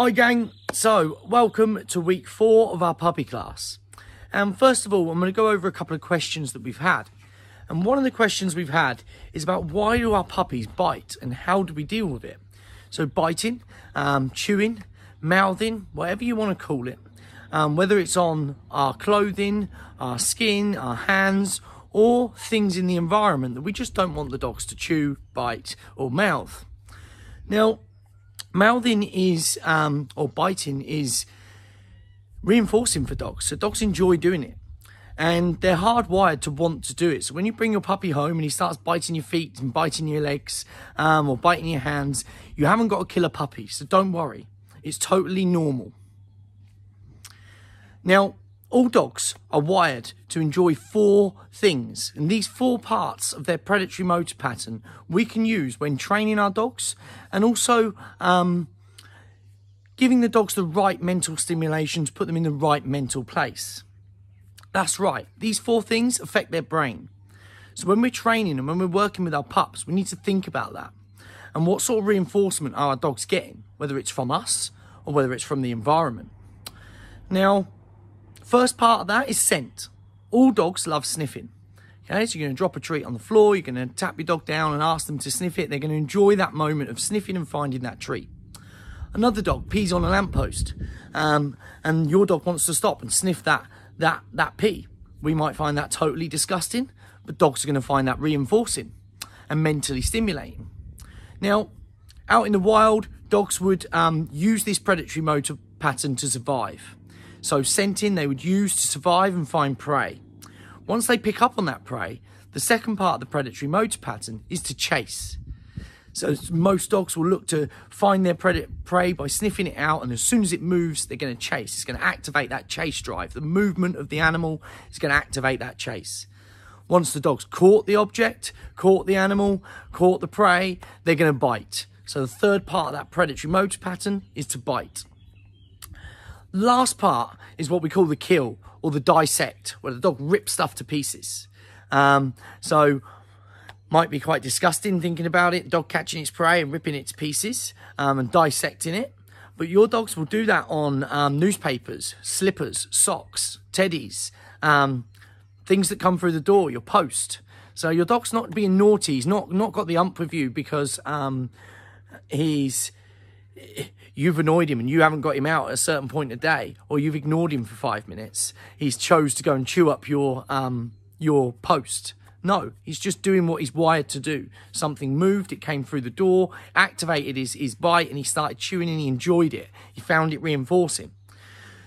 Hi gang, so welcome to week 4 of our puppy class. And first of all, I'm going to go over a couple of questions that we've had. And one of the questions we've had is about why do our puppies bite and how do we deal with it? So biting, chewing, mouthing, whatever you want to call it. Whether it's on our clothing, our skin, our hands, or things in the environment that we just don't want the dogs to chew, bite, or mouth. Now, mouthing is, or biting is reinforcing for dogs. So dogs enjoy doing it. And they're hardwired to want to do it. So when you bring your puppy home and he starts biting your feet and biting your legs, or biting your hands, you haven't got a killer puppy. So don't worry. It's totally normal. Now, all dogs are wired to enjoy 4 things, and these 4 parts of their predatory motor pattern we can use when training our dogs, and also giving the dogs the right mental stimulation to put them in the right mental place. That's right, these 4 things affect their brain. So when we're training them, when we're working with our pups, we need to think about that. And what sort of reinforcement are our dogs getting, whether it's from us or whether it's from the environment. Now, first part of that is scent. All dogs love sniffing. Okay, so you're going to drop a treat on the floor, you're going to tap your dog down and ask them to sniff it. They're going to enjoy that moment of sniffing and finding that treat. Another dog pees on a lamppost, and your dog wants to stop and sniff that pee. We might find that totally disgusting, but dogs are going to find that reinforcing and mentally stimulating. Now, out in the wild, dogs would use this predatory motor pattern to survive. So scenting they would use to survive and find prey. Once they pick up on that prey, the second part of the predatory motor pattern is to chase. So most dogs will look to find their prey by sniffing it out, and as soon as it moves, they're going to chase. It's going to activate that chase drive. The movement of the animal is going to activate that chase. Once the dog's caught the object, caught the animal, caught the prey, they're going to bite. So the third part of that predatory motor pattern is to bite. Last part is what we call the kill or the dissect, where the dog rips stuff to pieces. So might be quite disgusting thinking about it, dog catching its prey and ripping it to pieces and dissecting it. But your dogs will do that on newspapers, slippers, socks, teddies, things that come through the door, your post. So your dog's not being naughty, he's not got the ump with you because you've annoyed him and you haven't got him out at a certain point of the day, or you've ignored him for 5 minutes. He's chose to go and chew up your post. No, he's just doing what he's wired to do. Something moved, it came through the door, activated his bite, and he started chewing and he enjoyed it. He found it reinforcing.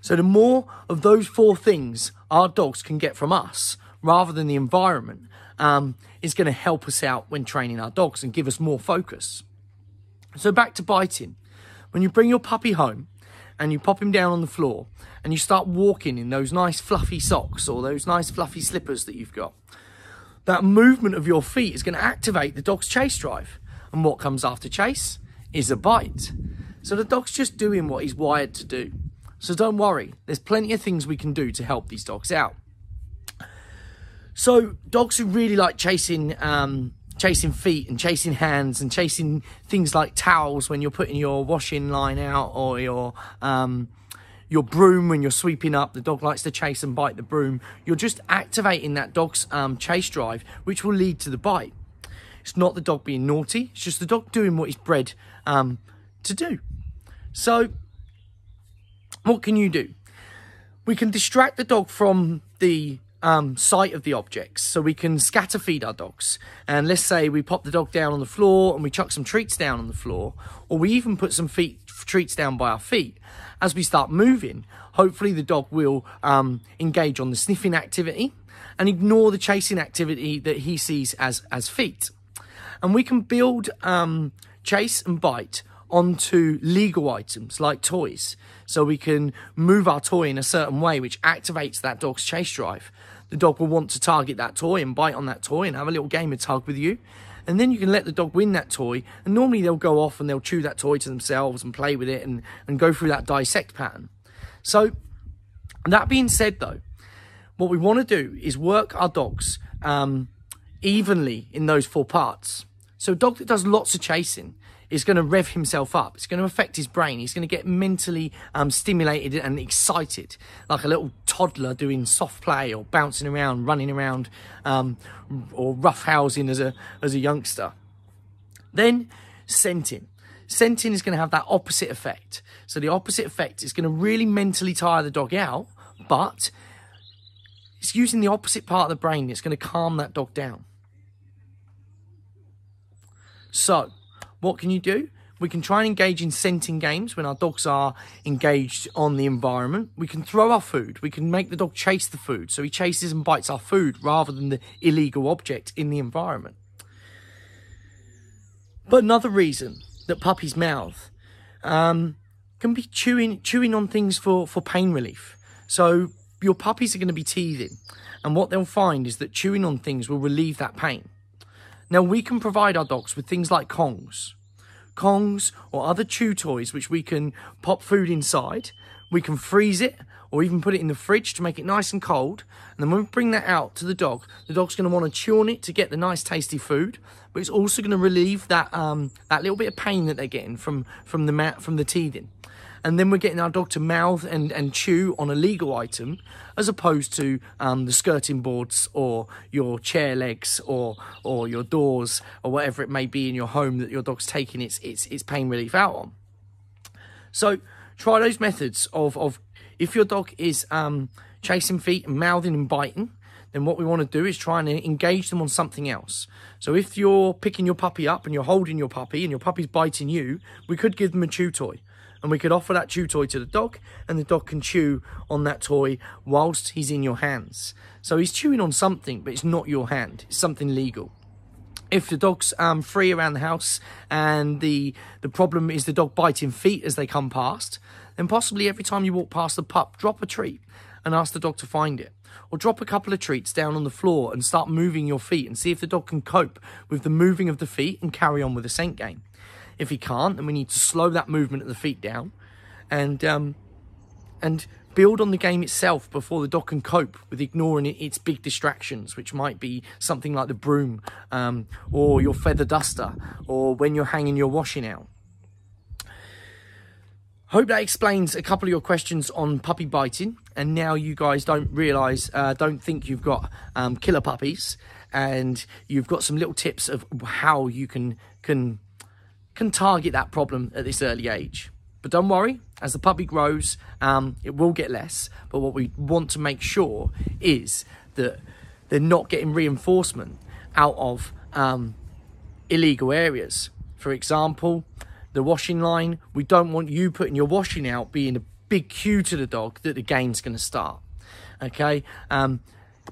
So the more of those 4 things our dogs can get from us, rather than the environment, is going to help us out when training our dogs and give us more focus. So back to biting. When you bring your puppy home and you pop him down on the floor and you start walking in those nice fluffy socks or those nice fluffy slippers that you've got, that movement of your feet is going to activate the dog's chase drive. And what comes after chase is a bite. So the dog's just doing what he's wired to do. So don't worry, there's plenty of things we can do to help these dogs out. So dogs who really like chasing feet and chasing hands and chasing things like towels when you're putting your washing line out, or your broom when you're sweeping up, the dog likes to chase and bite the broom. You're just activating that dog's chase drive, which will lead to the bite. It's not the dog being naughty, it's just the dog doing what he's bred to do. So what can you do? We can distract the dog from the sight of the objects. So we can scatter feed our dogs, and let's say we pop the dog down on the floor and we chuck some treats down on the floor, or we even put some treats down by our feet. As we start moving, hopefully the dog will engage on the sniffing activity and ignore the chasing activity that he sees as feet. And we can build chase and bite onto legal items like toys. So we can move our toy in a certain way which activates that dog's chase drive. The dog will want to target that toy and bite on that toy and have a little game of tug with you. And then you can let the dog win that toy, and normally they'll go off and they'll chew that toy to themselves and play with it and go through that dissect pattern. So that being said though, what we want to do is work our dogs evenly in those 4 parts. So a dog that does lots of chasing, is going to rev himself up. It's going to affect his brain. He's going to get mentally stimulated and excited, like a little toddler doing soft play or bouncing around, running around, or roughhousing as a youngster. Then scenting. Scenting is going to have that opposite effect. So the opposite effect is going to really mentally tire the dog out, but it's using the opposite part of the brain that's going to calm that dog down. So what can you do? We can try and engage in scenting games when our dogs are engaged on the environment. We can throw our food. We can make the dog chase the food, so he chases and bites our food rather than the illegal object in the environment. But another reason that puppies mouth can be chewing on things for pain relief. So your puppies are going to be teething, and what they'll find is that chewing on things will relieve that pain. Now, we can provide our dogs with things like Kongs or other chew toys which we can pop food inside. We can freeze it or even put it in the fridge to make it nice and cold. And then when we bring that out to the dog's going to want to chew on it to get the nice tasty food. But it's also going to relieve that that little bit of pain that they're getting from the teething. And then we're getting our dog to mouth and chew on a legal item, as opposed to the skirting boards or your chair legs or your doors or whatever it may be in your home that your dog's taking its pain relief out on. So try those methods of if your dog is chasing feet and mouthing and biting, then what we want to do is try and engage them on something else. So if you're picking your puppy up and you're holding your puppy and your puppy's biting you, we could give them a chew toy. And we could offer that chew toy to the dog, and the dog can chew on that toy whilst he's in your hands. So he's chewing on something, but it's not your hand. It's something legal. If the dog's free around the house and the problem is the dog biting feet as they come past, then possibly every time you walk past the pup, drop a treat and ask the dog to find it. Or drop a couple of treats down on the floor and start moving your feet and see if the dog can cope with the moving of the feet and carry on with the scent game. If he can't, then we need to slow that movement of the feet down and build on the game itself before the dog can cope with ignoring its big distractions, which might be something like the broom or your feather duster or when you're hanging your washing out. Hope that explains a couple of your questions on puppy biting, and now you guys don't think you've got killer puppies, and you've got some little tips of how you can target that problem at this early age. But don't worry, as the puppy grows, it will get less. But what we want to make sure is that they're not getting reinforcement out of illegal areas. For example, the washing line. We don't want you putting your washing out being a big cue to the dog that the game's going to start. Okay?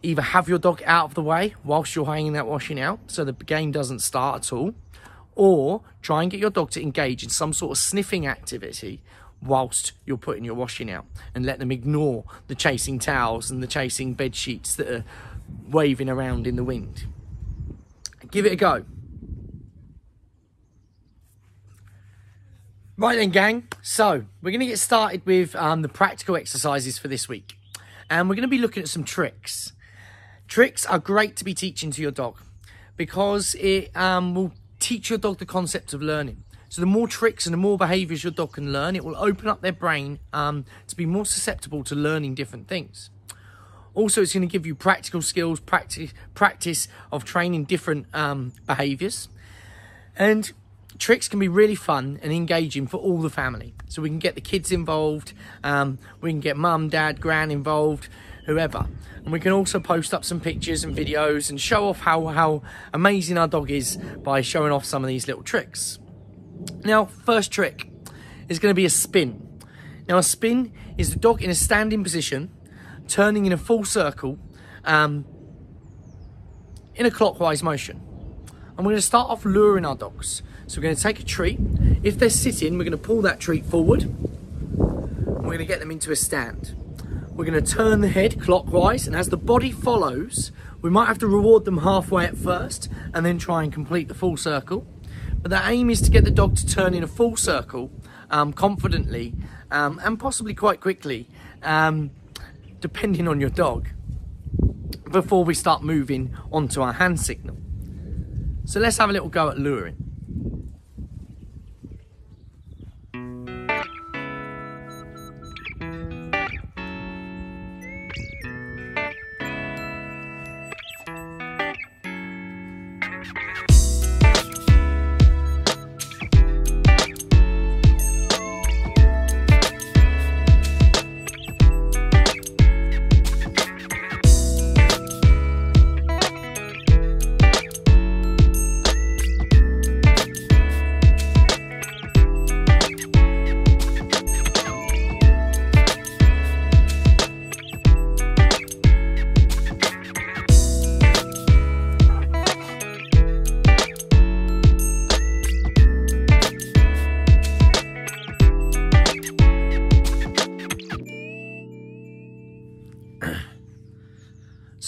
Either have your dog out of the way whilst you're hanging that washing out so the game doesn't start at all, or try and get your dog to engage in some sort of sniffing activity whilst you're putting your washing out, and let them ignore the chasing towels and the chasing bed sheets that are waving around in the wind. Give it a go. Right then, gang. So we're going to get started with the practical exercises for this week. And we're going to be looking at some tricks. Tricks are great to be teaching to your dog because it will teach your dog the concept of learning. So the more tricks and the more behaviours your dog can learn, it will open up their brain to be more susceptible to learning different things. Also, it's going to give you practical skills, practice of training different behaviours. And tricks can be really fun and engaging for all the family. So we can get the kids involved, we can get mum, dad, gran involved, whoever. And we can also post up some pictures and videos and show off how amazing our dog is by showing off some of these little tricks. Now, first trick is going to be a spin. Now, a spin is the dog in a standing position, turning in a full circle in a clockwise motion. And we're going to start off luring our dogs. So we're going to take a treat. If they're sitting, we're going to pull that treat forward. And we're going to get them into a stand. We're going to turn the head clockwise, and as the body follows, we might have to reward them halfway at first and then try and complete the full circle. But the aim is to get the dog to turn in a full circle confidently and possibly quite quickly, depending on your dog, before we start moving onto our hand signal. So let's have a little go at luring.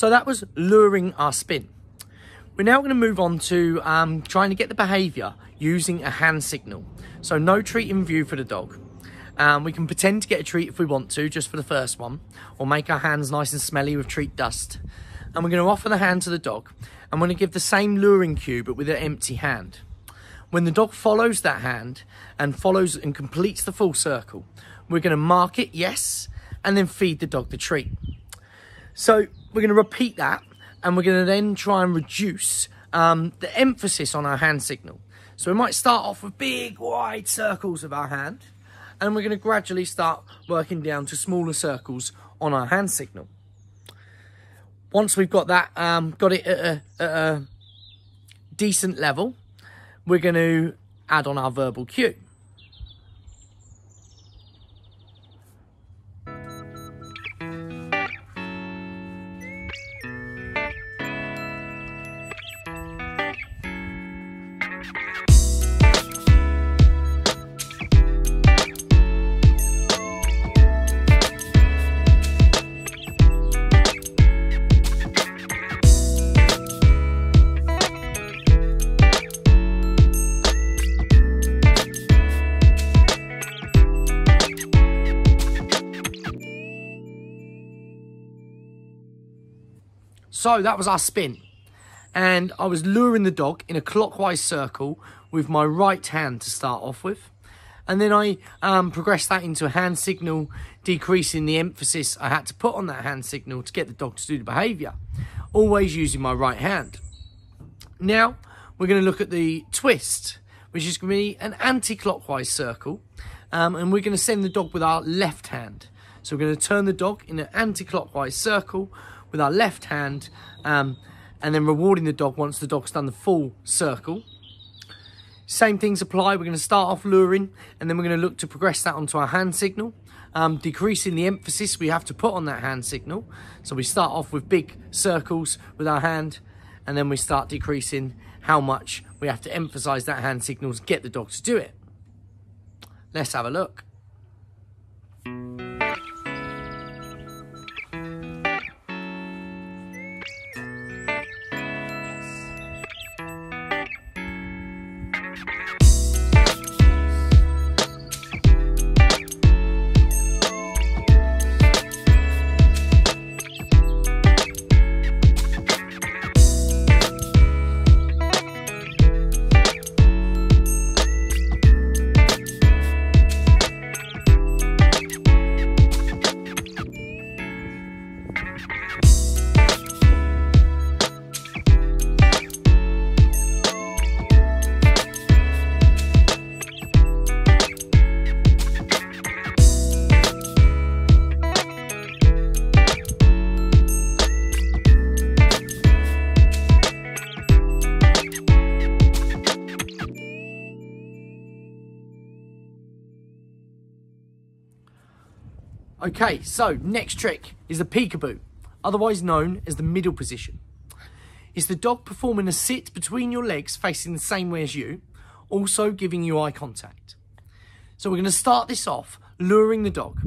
So that was luring our spin. We're now going to move on to trying to get the behaviour using a hand signal. So no treat in view for the dog. We can pretend to get a treat if we want to, just for the first one, or make our hands nice and smelly with treat dust. And we're going to offer the hand to the dog, and we're going to give the same luring cue, but with an empty hand. When the dog follows that hand and follows and completes the full circle, we're going to mark it yes, and then feed the dog the treat. So we're going to repeat that, and we're going to then try and reduce the emphasis on our hand signal. So we might start off with big wide circles of our hand, and we're going to gradually start working down to smaller circles on our hand signal. Once we've got that, got it at a decent level, we're going to add on our verbal cue. So that was our spin, and I was luring the dog in a clockwise circle with my right hand to start off with, and then I progressed that into a hand signal, decreasing the emphasis I had to put on that hand signal to get the dog to do the behaviour, always using my right hand. Now we're going to look at the twist, which is going to be an anti-clockwise circle, and we're going to send the dog with our left hand. So we're going to turn the dog in an anti-clockwise circle with our left hand, and then rewarding the dog once the dog's done the full circle. Same things apply. We're going to start off luring, and then we're going to look to progress that onto our hand signal, decreasing the emphasis we have to put on that hand signal. So we start off with big circles with our hand, and then we start decreasing how much we have to emphasize that hand signal to get the dog to do it. Let's have a look. Okay, so next trick is the peekaboo, otherwise known as the middle position. It's the dog performing a sit between your legs facing the same way as you, also giving you eye contact. So we're going to start this off luring the dog,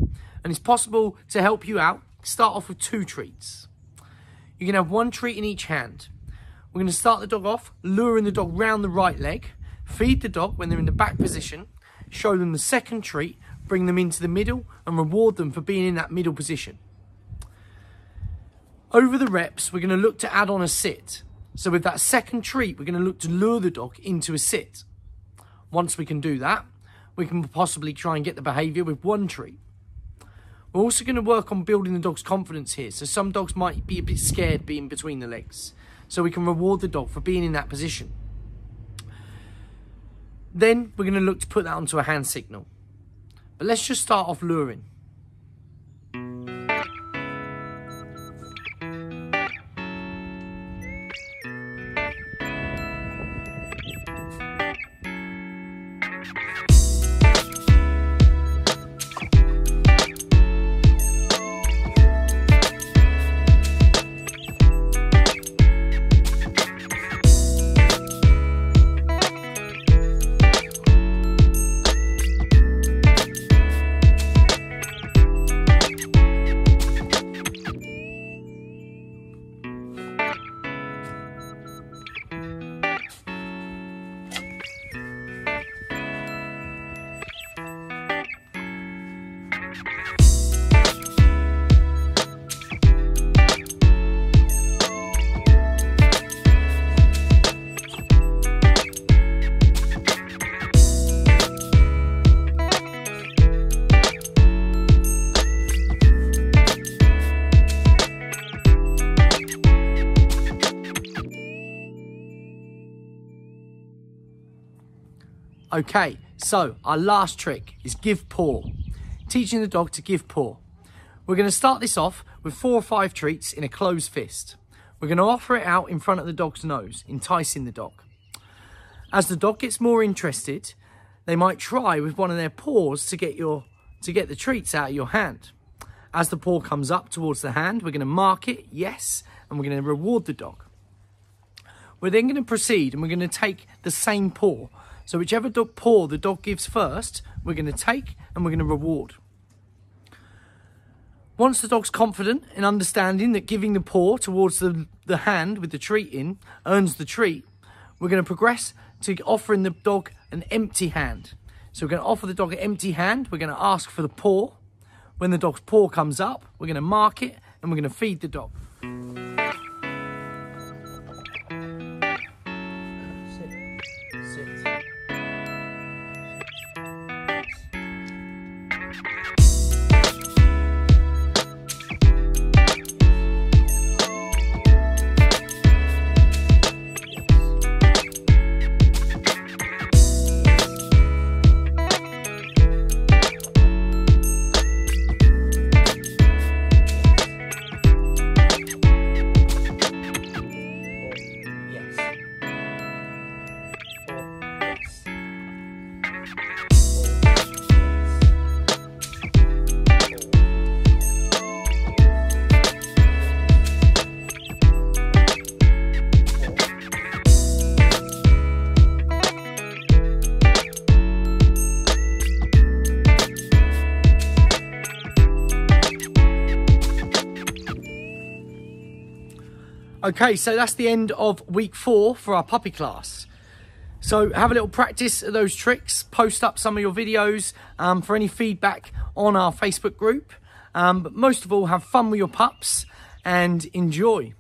and it's possible to help you out. Start off with 2 treats. You can have 1 treat in each hand. We're going to start the dog off, luring the dog round the right leg, feed the dog when they're in the back position, show them the second treat, bring them into the middle and reward them for being in that middle position. Over the reps, we're going to look to add on a sit. So with that second treat, we're going to look to lure the dog into a sit. Once we can do that, we can possibly try and get the behaviour with 1 treat. We're also going to work on building the dog's confidence here. So some dogs might be a bit scared being between the legs. So we can reward the dog for being in that position. Then we're going to look to put that onto a hand signal. But let's just start off luring. Okay, so our last trick is give paw. Teaching the dog to give paw. We're going to start this off with 4 or 5 treats in a closed fist. We're going to offer it out in front of the dog's nose, enticing the dog. As the dog gets more interested, they might try with one of their paws to get the treats out of your hand. As the paw comes up towards the hand, we're going to mark it, yes, and we're going to reward the dog. We're then going to proceed and we're going to take the same paw. So whichever paw the dog gives first, we're going to take and we're going to reward. Once the dog's confident in understanding that giving the paw towards the hand with the treat in earns the treat, we're going to progress to offering the dog an empty hand. So we're going to offer the dog an empty hand. We're going to ask for the paw. When the dog's paw comes up, we're going to mark it and we're going to feed the dog. Okay, so that's the end of week 4 for our puppy class. So have a little practice of those tricks, post up some of your videos for any feedback on our Facebook group. But most of all, have fun with your pups and enjoy.